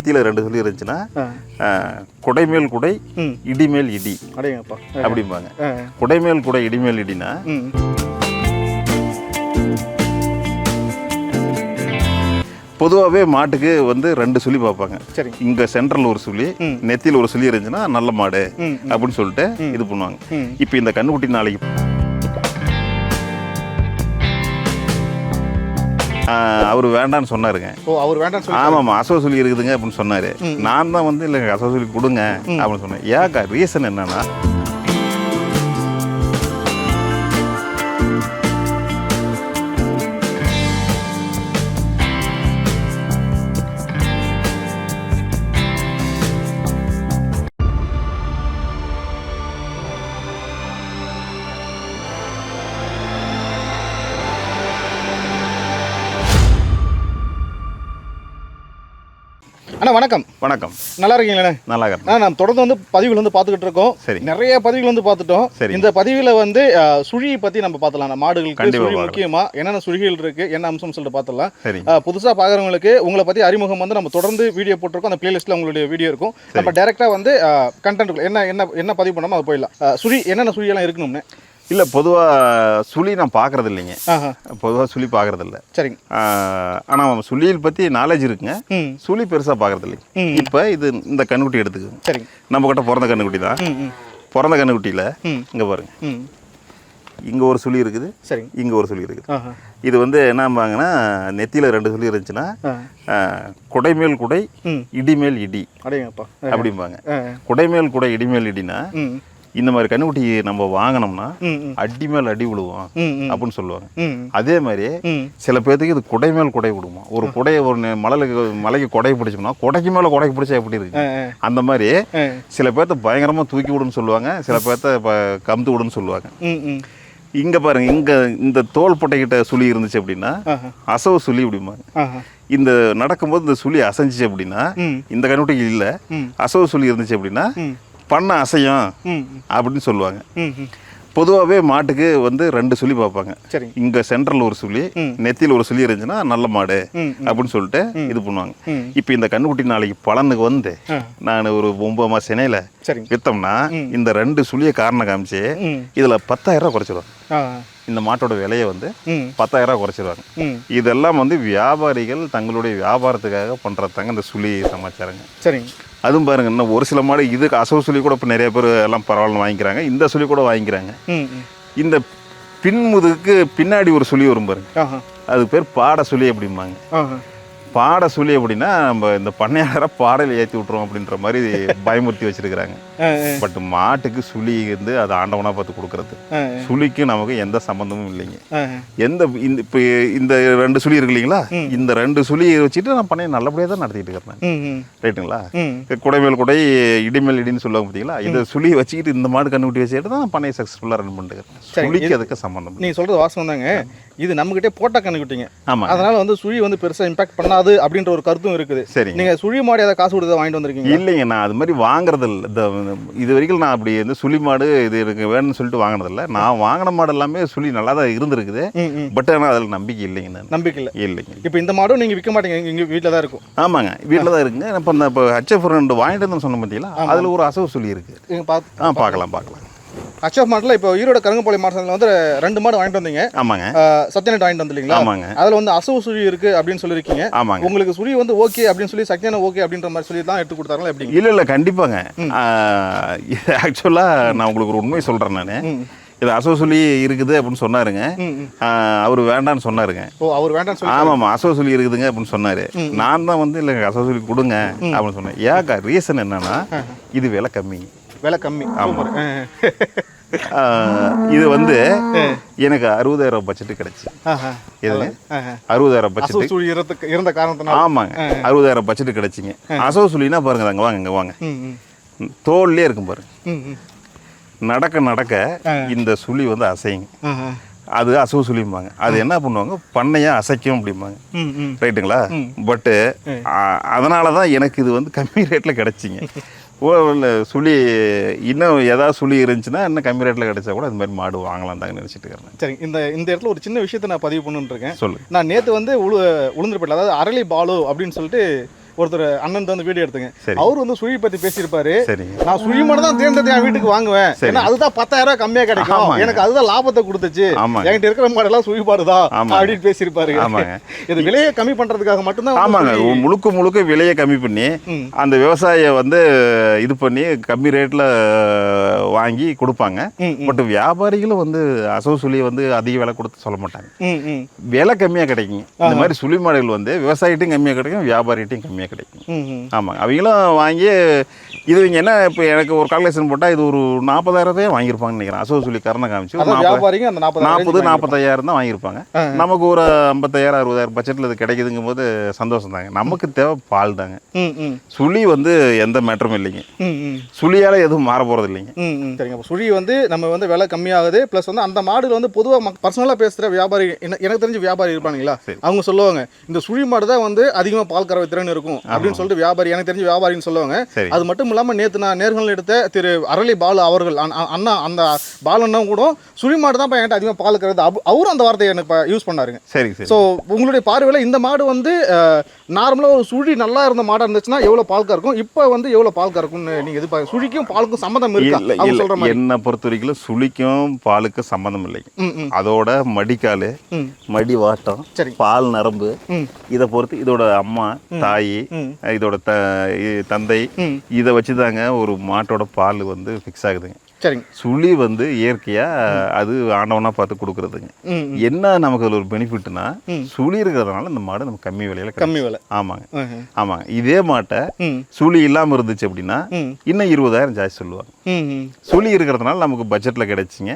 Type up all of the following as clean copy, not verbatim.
நெத்தியில் 2 சுழி இருந்துச்சுன்னா குடைமேல் குடை இடிமேல் இடி அப்படிம்பாங்க. குடைமேல் குடை இடிமேல் இடினா பொதுவாகவே மாட்டுக்கு வந்து 2 சுழி பார்ப்பாங்க. சரி, இங்க சென்ட்ரல் ஒரு சுழி, நெத்தியில் ஒரு சுழி இருந்துச்சுன்னா நல்ல மாடு அப்படின்னு சொல்லிட்டு இது பண்ணுவாங்க. இப்போ இந்த கண்ணுக்குட்டி நாளைக்கு அவர் வேண்டான்னு சொன்னாருங்க. ஆமாம், அசோ சுழி இருக்குதுங்க அப்படின்னு சொன்னாரு. நான் தான் வந்து இல்லைங்க அசோ சுழி கொடுங்க அப்படின்னு சொன்னேன். ஏக்கா ரீசன் என்னன்னா, அண்ணா வணக்கம். வணக்கம். நல்லா இருக்கீங்களா? நல்லா இருக்கேன். நம்ம தொடர்ந்து வந்து பதிவுகள் வந்து பார்த்துக்கிட்டு இருக்கோம். சரி, நிறைய பதிவுகள் வந்து பார்த்துட்டோம். சரி, இந்த பதிவில் வந்து சுழியை பற்றி நம்ம பார்த்துலாம். மாடுகளுக்கு சுழி முக்கியமா என்னென்ன சுழிகள் இருக்கு, என்ன அம்சம் சொல்லிட்டு பார்த்துலாம். சரி, புதுசாக பார்க்குறவங்களுக்கு உங்களை பற்றி அறிமுகம் வந்து நம்ம தொடர்ந்து வீடியோ போட்டிருக்கோம். அந்த பிளேலிஸ்ட்டில் உங்களுடைய வீடியோ இருக்கும். நம்ம டேரெக்டாக வந்து கண்டென்ட் என்ன பதிவு பண்ணாமல் அது போயிடலாம். சுழி என்னென்ன சுழியெல்லாம் இருக்கணும்னு இல்லை, பொதுவாக சுழி நான் பார்க்கறது இல்லைங்க. பொதுவாக சுழி பார்க்கறது இல்லை. சரிங்க. ஆனால் சுழியில் பற்றி நாலேஜ் இருக்குங்க. சுழி பெருசாக பார்க்கறது இல்லைங்க. இப்போ இது இந்த கண்ணுக்குட்டி எடுத்துக்குங்க. சரிங்க. நம்ம கிட்ட பிறந்த கண்ணுக்குட்டி தான். பிறந்த கண்ணுக்குட்டியில் இங்கே பாருங்க, இங்கே ஒரு சுழி இருக்குது. சரி, இங்கே ஒரு சுழி இருக்குது. இது வந்து என்னம்பாங்கன்னா, நெத்தியில் 2 சுழி இருந்துச்சுன்னா குடைமேல் குடை இடிமேல் இடி அப்படிம்பாங்க. குடைமேல் குடை இடிமேல் இடினா இந்த மாதிரி கண்ணுக்குட்டி நம்ம வாங்கினோம்னா அடி மேல் அடி விழுவோம் அப்படின்னு சொல்லுவாங்க. அதே மாதிரி சில பேர்த்துக்கு இது குடை மேல் குடை விடுமா. ஒரு குடையை ஒரு மலைக்கு கொடையை பிடிச்சோம்னா கொடைக்கு மேல கொடைக்கு பிடிச்சா எப்படி இருக்கு, அந்த மாதிரி சில பேர்த்த பயங்கரமா தூக்கி விடுன்னு சொல்லுவாங்க, சில பேர்த்த கமுத்து விடுன்னு சொல்லுவாங்க. இங்க பாருங்க, இங்க இந்த தோல் பட்டைக்கிட்ட சுழி இருந்துச்சு அப்படின்னா அசவு சுழி அப்படிம்பாங்க. இந்த நடக்கும்போது இந்த சுழி அசைஞ்சிச்சு அப்படின்னா இந்த கண்ணுக்குட்டிக்கு இல்ல, அசவு சுழி இருந்துச்சு அப்படின்னா பண்ண அசையும் அப்படின்னு சொல்லுவாங்க. பொதுவாகவே மாட்டுக்கு வந்து 2 சுழி பார்ப்பாங்க. இங்க சென்ட்ரல் ஒரு சுழி, நெத்தியில் ஒரு சுழி இருந்துச்சுன்னா நல்ல மாடு அப்படின்னு சொல்லிட்டு இது பண்ணுவாங்க. இப்போ இந்த கண்ணுக்குட்டி நாளைக்கு பலனுக்கு வந்து நான் ஒரு 9 மாச சினையில வித்தோம்னா இந்த 2 சுழியை காரணம் காமிச்சு இதுல 10,000 ரூபா குறைச்சிருவாங்க. இந்த மாட்டோட விலையை வந்து 10,000 ரூபா குறைச்சிருவாங்க. இதெல்லாம் வந்து வியாபாரிகள் தங்களுடைய வியாபாரத்துக்காக பண்றதாங்க இந்த சுழி சமாச்சாரங்க. சரிங்க. அதுவும் பாருங்க, இன்னும் ஒரு சில மாடு இதுக்கு அசவு சுழி கூட இப்போ நிறைய பேர் எல்லாம் பரவாயில்ல வாங்கிக்கிறாங்க. இந்த சுழி கூட வாங்கிக்கிறாங்க. இந்த பின்முதுக்கு பின்னாடி ஒரு சுழி வரும் பாருங்க, அது பேர் பாட சுழி அப்படிம்பாங்க. பாட சுழி அப்படின்னா நம்ம இந்த பண்ணையாளரை பாடையில் ஏற்றி விட்டுருவோம் அப்படின்ற மாதிரி பயமுறுத்தி வச்சிருக்கிறாங்க. பட் மாட்டுக்கு சுழி வந்து அது ஆண்டவனா பார்த்து கொடுக்கறது. சுழிக்கு நமக்கு எந்த சம்பந்தமும் இல்லைங்க. இப்போ இந்த 2 சுழி இருக்கு இல்லைங்களா, இந்த 2 சுழியை வச்சுட்டு நான் பண்ணையை நல்லபடியாக தான் நடத்திட்டு இருக்கிறேன். ரைட்டுங்களா? குடைமேல் குடை இடிமேல் இடின்னு சொல்லுவாங்க பார்த்தீங்களா, இந்த சுழி வச்சுக்கிட்டு இந்த மாடு கண்ணுக்குட்டி வச்சுக்கிட்டு தான் பண்ணையை சக்ஸஸ்ஃபுல்லாக ரன் பண்ணிட்டு இருக்கேன். சுழிக்கு அதுக்கு சம்பந்தம். நீங்கள் சொல்கிறது வாசம் தாங்க. இது நம்மகிட்டே போட்ட கண்ணுக்குட்டிங்க. ஆமாம், அதனால வந்து சுழி வந்து பெருசாக இம்பாக்ட் பண்ணாது அப்படின்ற ஒரு கருத்தும் இருக்குது. சரி, நீங்க சுழி மாடு ஏதாவது காசு கொடுத்து வாங்கிட்டு வந்திருக்கீங்க? இல்லைங்க, நான் அது மாதிரி வாங்குறது இல்லை. இது வரைக்கும் நான் அப்படி வந்து சுழி மாடு இது எனக்கு வேணும்னு சொல்லிட்டு வாங்கினதில்லை. நான் வாங்கின மாடு எல்லாமே சுழி நல்லா தான் இருந்திருக்குது. பட் ஆனால் அதில் நம்பிக்கை இல்லைங்க. நம்பிக்கை இல்லைங்க. இப்போ இந்த மாடும் நீங்கள் விற்க மாட்டீங்க, இங்கே வீட்டில் தான் இருக்கும்? ஆமாங்க, வீட்டில் தான் இருக்குங்க. இப்போ HF 2 வாங்கிட்டு வந்து சொன்ன பார்த்தீங்களா, அதில் ஒரு அசவு சுழி இருக்குது. பார்க்கலாம். HF மாட்டில் இப்போ ஈரோடு கருங்கப்பாளையம் மாவட்டத்தில் வந்து 2 மாடு வாங்கிட்டு வந்தீங்க. ஆமாங்க. சத்தியநெட் வாங்கிட்டு வந்துங்களா? ஆமாங்க. அதில் வந்து அசவு சுழி இருக்கு அப்படின்னு சொல்லியிருக்கீங்க. ஆமாங்க. உங்களுக்கு சுழி வந்து ஓகே அப்படின்னு சொல்லி சத்தியன ஓகே அப்படின்ற மாதிரி சொல்லி தான் எடுத்து கொடுத்தாங்களா எப்படி? இல்லை கண்டிப்பாங்க. ஆக்சுவலாக நான் உங்களுக்கு ஒரு உண்மை சொல்கிறேன். நான் இது அசவு சுழி இருக்குது அப்படின்னு சொன்னாருங்க. அவர் வேண்டான்னு சொன்னாருங்க. ஆமாம், அசவு சுழி இருக்குதுங்க அப்படின்னு சொன்னாரு. நான் தான் வந்து இல்லைங்க அசவு சுழி கொடுங்க அப்படின்னு சொன்னேன். ஏக்கா ரீசன் என்னன்னா, இது விலை கம்மி. ஆமாம், இது வந்து எனக்கு 60,000 பட்ஜெட் கிடைச்சி. எதுங்க 60,000 பட்ஜெட் இருந்த காரணத்தினால? ஆமாங்க, 60,000 பட்ஜெட் கிடைச்சிங்க. அசவு சுழினா பாருங்க, அங்கே வாங்க, இங்கே வாங்க, தோல்லே இருக்கும் பாருங்க. நடக்க இந்த சுழி வந்து அசைங்க. அது அசவு சுழிம்பாங்க. அது என்ன பண்ணுவாங்க, பண்ணையா அசைக்கும் அப்படிம்பாங்க. ரைட்டுங்களா? பட்டு அதனால தான் எனக்கு இது வந்து கம்மி ரேட்டில் கிடைச்சிங்க. சுழி இன்னும் ஏதாவது சுழி இருந்துச்சுன்னா இன்னும் கம்மி ரேட்டில் கிடைச்சா கூட அது மாதிரி மாடு வாங்கலாம் தாங்க நினச்சிட்டு இருக்கேன். சரி, இந்த இடத்துல ஒரு சின்ன விஷயத்தை நான் பதிவு பண்ணுன்னு இருக்கேன். சொல்லு. நான் நேற்று வந்து உளுந்தூர்பேட்டில், அதாவது அரளி பாலு அப்படின்னு சொல்லிட்டு ஒருத்தர் அண்ணன் வந்து வீடியோ எடுத்துங்க. சரி. அவர் வந்து சுழி பத்தி பேசியிருப்பாரு. சரிங்க. நான் சுழி மட்டும் தான் தேர்ந்தெடுத்து என் வீட்டுக்கு வாங்குவேன், ஏன்னா அதுதான் 10,000 ரூபாய் கம்மியா கிடைக்கும், ஆமாங்க. எனக்கு அதுதான் லாபத்தை கொடுத்துச்சு, ஆமாங்க. என்கிட்ட இருக்கிற மாடெல்லாம் சுழி மாடுதான் ஆமாங்க. அப்படின்னு பேசியிருப்பாரு. ஆமாங்க. இது விலையை கம்மி பண்றதுக்காக மட்டும்தான் ஆமாங்க, முழுக்க விலையை கம்மி பண்ணி அந்த விவசாயியை வந்து இது பண்ணி கம்மி ரேட்ல வாங்கி கொடுப்பாங்க. பட் வியாபாரிகளும் வந்து அசவு சுழியை வந்து அதிக விலை கொடுத்து சொல்ல மாட்டாங்க, விலை கம்மியா கிடைக்கும். இந்த மாதிரி சுழி மாடுகள் வந்து விவசாயிட்டையும் கம்மியா கிடைக்கும், வியாபாரிட்டையும் கம்மியா கிடைக்கும். ஆமாங்க, அவங்களும் வாங்கி இது இங்க என்ன இப்போ எனக்கு ஒரு கால்குலேஷன் போட்டால் இது ஒரு 40,000 வாங்கியிருப்பாங்கன்னு நினைக்கிறேன். அசவு சொல்லி கரணை காமிச்சு 40-45,000 தான் வாங்கியிருப்பாங்க. நமக்கு ஒரு 55,000 60,000 பட்ஜெட்டில் இது கிடைக்குதுங்கும் போது சந்தோஷம் தாங்க. நமக்கு தேவை பால் தாங்க. சுழி வந்து எந்த மேட்டரும் இல்லைங்க, சுழியால எதுவும் மாற போறது இல்லைங்க. சரிங்க. சுழி வந்து நம்ம வந்து விலை கம்மியாகுது, ப்ளஸ் வந்து அந்த மாடுகள் வந்து பொதுவாக பர்சனலாக பேசுகிற வியாபாரி, எனக்கு தெரிஞ்ச வியாபாரி இருப்பாங்களா, அவங்க சொல்லுவாங்க இந்த சுழி மாடு தான் வந்து அதிகமாக பால் கறவை திறன் இருக்கும் அப்படின்னு சொல்லிட்டு வியாபாரி, எனக்கு தெரிஞ்ச வியாபாரின்னு சொல்லுவாங்க. அது மட்டும் இல்லாமல் நேற்று நான் நேர்காணல் எடுத்த திரு அரளி பாலு அவர்கள் அண்ணா, அந்த பாலண்ணா கூட சுழி மாடு தான் என்கிட்ட அதிகமாக பால் கறவை, அவரும் அந்த வார்த்தையை எனக்கு யூஸ் பண்ணாருங்க. சரி. ஸோ உங்களுடைய பார்வையில் இந்த மாடு வந்து நார்மலாக ஒரு சுழி நல்லா இருந்த மாடாக இருந்துச்சுன்னா எவ்வளோ பால் கறக்கும், இப்போ வந்து எவ்வளோ பால் கறக்கும்னு நீங்கள் எதிர்பார்க்க? சுழிக்கும் பாலுக்கும் சம்மந்தம் இருக்கா? என்னை பொறுத்த வரைக்கும் சுழிக்கும் பாலுக்கும் சம்மந்தம் இல்லைங்க. அதோட மடிக்கால், மடி வாட்டம், பால் நரம்பு, இதை பொறுத்து இதோட அம்மா, தாய், இதோட தந்தை, இதை வச்சுதாங்க ஒரு மாட்டோட பால் வந்து ஃபிக்ஸ் ஆகுதுங்க. சரிங்க. சுழி வந்து இயற்கையா அது ஆண்டவனா பார்த்து கொடுக்குறதுங்க. என்ன நமக்கு அதில் ஒரு பெனிஃபிட்னா, சுழி இருக்கிறதுனால இந்த மாடு நம்ம கம்மி விலை. ஆமாங்க. இதே மாட்டை சுழி இல்லாம இருந்துச்சு அப்படின்னா இன்னும் 20,000 ஜாஸ்தி சொல்லுவாங்க. சுழி இருக்கிறதுனால நமக்கு பட்ஜெட்ல கிடைச்சிங்க.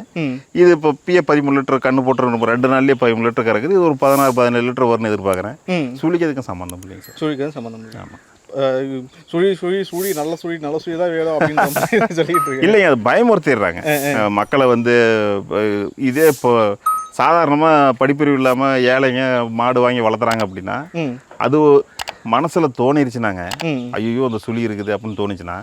இது இப்போ 13 லிட்டர் கண்ணு போட்டு 2 நாள்லயே 13 லிட்டர் கறக்குது. இது ஒரு 16-17 லிட்டர் வரும்னு எதிர்பார்க்குறேன். சுழிக்கு அதுக்கும் சம்மந்தம் இல்லைங்க சார். சுழிக்கு சம்மந்தம் இல்லை. ஆமாம். சுழி நல்ல சுழி தான் வேணும் அப்படின்னு சொல்லிட்டு இல்லைங்க, அது பயமுறுத்திடுறாங்க மக்களை வந்து. இதே இப்போ சாதாரணமாக படிப்பறிவு இல்லாமல் ஏழைங்க மாடு வாங்கி வளர்த்துறாங்க அப்படின்னா, அது மனசுல தோணிருச்சுனாங்க, ஐயோ அந்த சுழி இருக்குது அப்படின்னு தோணுச்சுன்னா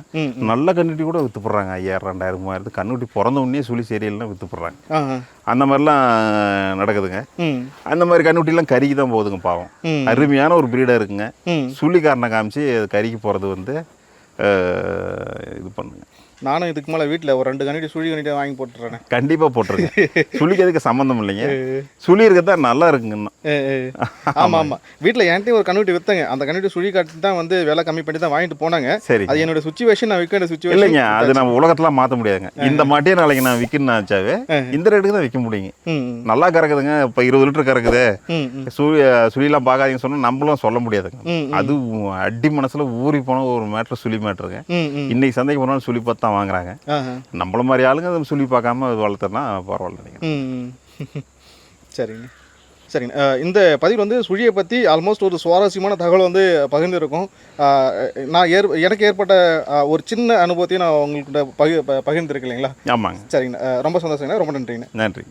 நல்ல கண்ணுட்டி கூட வித்து போடுறாங்க. 5,000 2,000 3,000 கண்ணுட்டி பிறந்த உடனே சுழி சரியில்லைன்னா வித்து போடுறாங்க. அந்த மாதிரிலாம் நடக்குதுங்க. அந்த மாதிரி கண்ணுட்டிலாம் கறிக்கு தான் போகுதுங்க. பாவம், அருமையான ஒரு பிரீடாக இருக்குங்க. சுழிக்காரனை காமிச்சு கறிக்கு போகிறது வந்து இது பண்ணுங்க. நானும் இதுக்கு மேலே வீட்டில் ஒரு 2 கண்ணிட்டு சுழி கண்ணிட்டு வாங்கி போட்டுறேன். கண்டிப்பாக போட்டுருங்க. சுழிக்கு அதுக்கு சம்மந்தம் இல்லைங்க, சுழி இருக்கிறதா நல்லா இருக்குங்கண்ணா. ஆமாம். வீட்டில் என்கிட்ட ஒரு கண்ணுட்டி விற்றங்க, அந்த கண்ணுட்டி சுழி காட்டி தான் வந்து விலை கம்மி பண்ணி தான் வாங்கிட்டு போனாங்க. சரி, அது என்னோட சுச்சுவேஷன், நான் விற்க வேண்டிய சுச்சுவேஷன் இல்லைங்க. அது நம்ம உலகத்தெலாம் மாற்ற முடியாதுங்க. இந்த மாட்டியே நாளைக்கு நான் விற்கணும்னு ஆச்சாவே இந்த ரேட்டுக்கு தான் விற்க முடியுங்க. நல்லா கறக்குதுங்க, இப்போ 20 லிட்டர் கறக்குது, சுழிலாம் பார்க்காதீங்கன்னு சொன்னால் நம்மளும் சொல்ல முடியாதுங்க. அது அடி மனசில் ஊறி போன ஒரு மேட்ரு, சுழி மேட்ருங்க. இன்னைக்கு சந்தைக்கு போனாலும் சுழி பார்த்தா வாங்குறாங்க. நம்மள மாதிரி ஆளுங்க அதை சொல்லி பார்க்காம வளர்த்தனா பரவாயில்ல. சரிங்க. இந்த பதிவு வந்து சுழியை பற்றி ஆல்மோஸ்ட் ஒரு சுவாரஸ்யமான தகவல் வந்து பகிர்ந்துருக்கோம். நான் எனக்கு ஏற்பட்ட ஒரு சின்ன அனுபவத்தையும் நான் உங்கள்கிட்ட பகிர்ந்துருக்கு இல்லைங்களா? ஆமாங்க. சரிங்க, ரொம்ப சந்தோஷங்க, ரொம்ப நன்றிங்க. நன்றி.